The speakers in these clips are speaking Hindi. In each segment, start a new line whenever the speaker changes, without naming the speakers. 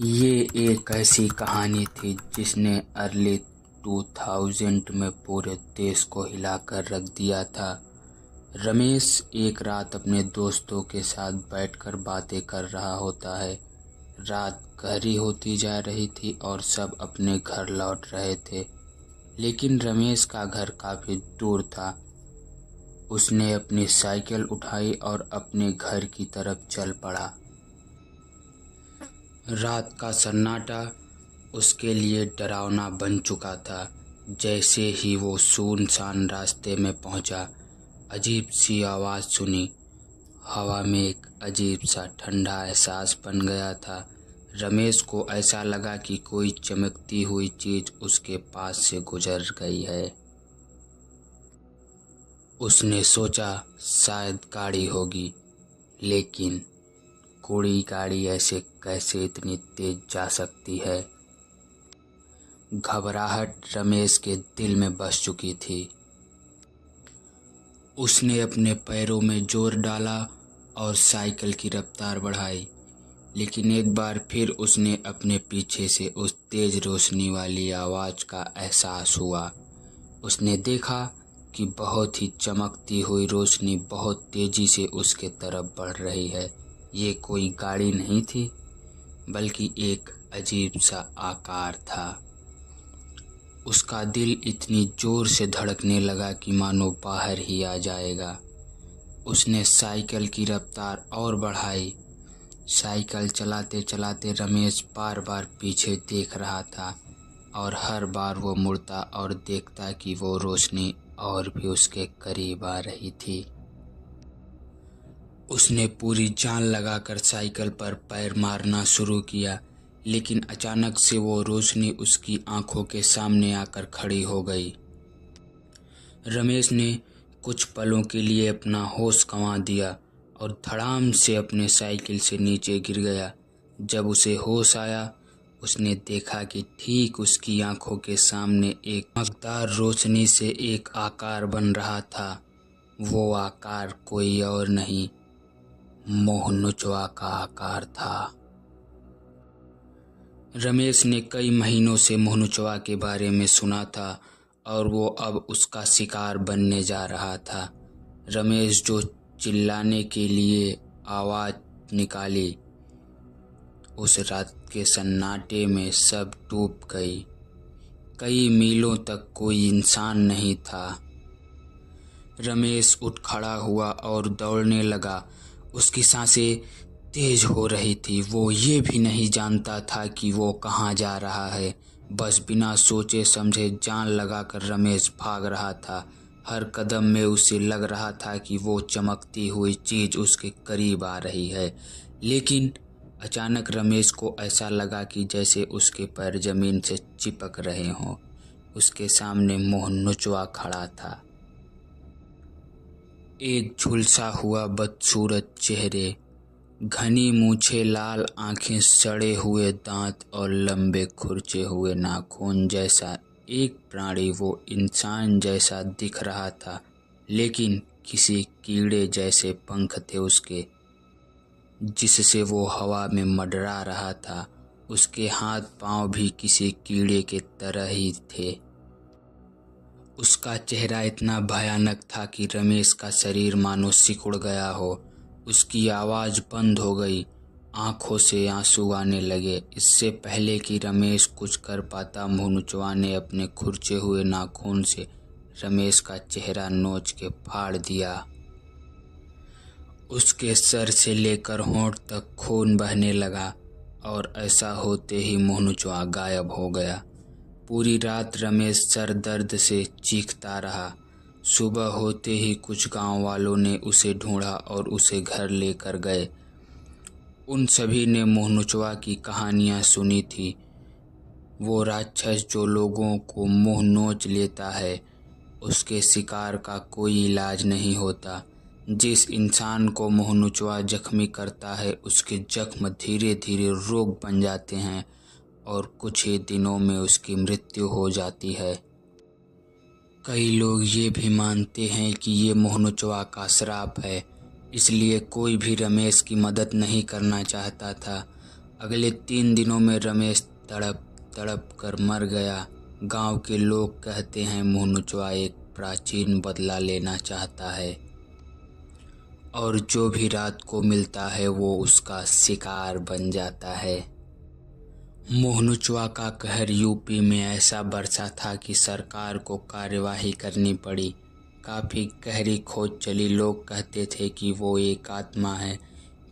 ये एक ऐसी कहानी थी जिसने अर्ली 2000 में पूरे देश को हिलाकर रख दिया था। रमेश एक रात अपने दोस्तों के साथ बैठकर बातें कर रहा होता है। रात गहरी होती जा रही थी और सब अपने घर लौट रहे थे, लेकिन रमेश का घर काफ़ी दूर था। उसने अपनी साइकिल उठाई और अपने घर की तरफ चल पड़ा। रात का सन्नाटा उसके लिए डरावना बन चुका था। जैसे ही वो सुनसान रास्ते में पहुंचा, अजीब सी आवाज़ सुनी। हवा में एक अजीब सा ठंडा एहसास बन गया था। रमेश को ऐसा लगा कि कोई चमकती हुई चीज़ उसके पास से गुजर गई है। उसने सोचा शायद गाड़ी होगी, लेकिन कोई गाड़ी ऐसे कैसे इतनी तेज जा सकती है। घबराहट रमेश के दिल में बस चुकी थी। उसने अपने पैरों में जोर डाला और साइकिल की रफ्तार बढ़ाई, लेकिन एक बार फिर उसने अपने पीछे से उस तेज रोशनी वाली आवाज़ का एहसास हुआ। उसने देखा कि बहुत ही चमकती हुई रोशनी बहुत तेज़ी से उसके तरफ बढ़ रही है। ये कोई गाड़ी नहीं थी, बल्कि एक अजीब सा आकार था। उसका दिल इतनी जोर से धड़कने लगा कि मानो बाहर ही आ जाएगा। उसने साइकिल की रफ्तार और बढ़ाई। साइकिल चलाते चलाते रमेश बार बार पीछे देख रहा था और हर बार वो मुड़ता और देखता कि वो रोशनी और भी उसके करीब आ रही थी। उसने पूरी जान लगाकर साइकिल पर पैर मारना शुरू किया, लेकिन अचानक से वो रोशनी उसकी आंखों के सामने आकर खड़ी हो गई। रमेश ने कुछ पलों के लिए अपना होश गंवा दिया और धड़ाम से अपने साइकिल से नीचे गिर गया। जब उसे होश आया, उसने देखा कि ठीक उसकी आंखों के सामने एक चमकदार रोशनी से एक आकार बन रहा था। वो आकार कोई और नहीं, मोहनुचवा का आकार था। रमेश ने कई महीनों से मोहनुचवा के बारे में सुना था और वो अब उसका शिकार बनने जा रहा था। रमेश जो चिल्लाने के लिए आवाज़ निकाली, उस रात के सन्नाटे में सब डूब गई। कई मीलों तक कोई इंसान नहीं था। रमेश उठ खड़ा हुआ और दौड़ने लगा। उसकी सांसें तेज हो रही थी। वो ये भी नहीं जानता था कि वो कहाँ जा रहा है। बस बिना सोचे समझे जान लगाकर रमेश भाग रहा था। हर कदम में उसे लग रहा था कि वो चमकती हुई चीज़ उसके करीब आ रही है, लेकिन अचानक रमेश को ऐसा लगा कि जैसे उसके पैर जमीन से चिपक रहे हों। उसके सामने मोहनुचवा खड़ा था। एक झुलसा हुआ बदसूरत चेहरे, घनी मूछें, लाल आंखें, सड़े हुए दांत और लंबे खुरचे हुए नाखून जैसा एक प्राणी। वो इंसान जैसा दिख रहा था, लेकिन किसी कीड़े जैसे पंख थे उसके, जिससे वो हवा में मंडरा रहा था। उसके हाथ पांव भी किसी कीड़े के तरह ही थे। उसका चेहरा इतना भयानक था कि रमेश का शरीर मानो सिकुड़ गया हो। उसकी आवाज़ बंद हो गई, आंखों से आंसू आने लगे। इससे पहले कि रमेश कुछ कर पाता, मोहनुचवा ने अपने खुरचे हुए नाखून से रमेश का चेहरा नोच के फाड़ दिया। उसके सर से लेकर होंठ तक खून बहने लगा और ऐसा होते ही मोहनुचवा गायब हो गया। पूरी रात रमेश सर दर्द से चीखता रहा। सुबह होते ही कुछ गांव वालों ने उसे ढूंढा और उसे घर लेकर गए। उन सभी ने मोहनुचवा की कहानियां सुनी थी। वो राक्षस जो लोगों को मुंह नोच लेता है, उसके शिकार का कोई इलाज नहीं होता। जिस इंसान को मोहनुचवा जख्मी करता है, उसके जख्म धीरे धीरे रोग बन जाते हैं और कुछ ही दिनों में उसकी मृत्यु हो जाती है। कई लोग ये भी मानते हैं कि ये मोहनुचवा का श्राप है, इसलिए कोई भी रमेश की मदद नहीं करना चाहता था। अगले 3 दिनों में रमेश तड़प तड़प कर मर गया। गांव के लोग कहते हैं मोहनुचवा एक प्राचीन बदला लेना चाहता है और जो भी रात को मिलता है वो उसका शिकार बन जाता है। मोहनुचवा का कहर यूपी में ऐसा बरसा था कि सरकार को कार्यवाही करनी पड़ी। काफ़ी गहरी खोज चली। लोग कहते थे कि वो एक आत्मा है,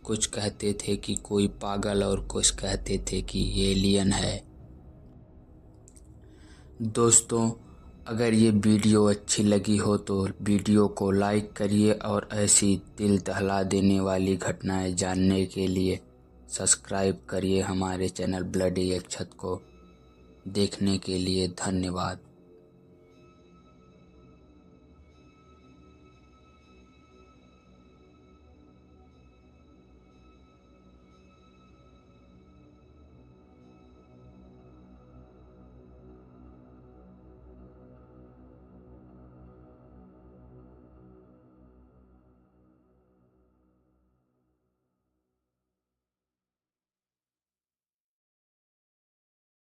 कुछ कहते थे कि कोई पागल और कुछ कहते थे कि एलियन है। दोस्तों, अगर ये वीडियो अच्छी लगी हो तो वीडियो को लाइक करिए और ऐसी दिल दहला देने वाली घटनाएं जानने के लिए सब्सक्राइब करिए हमारे चैनल ब्लडी एक्सत को। देखने के लिए धन्यवाद।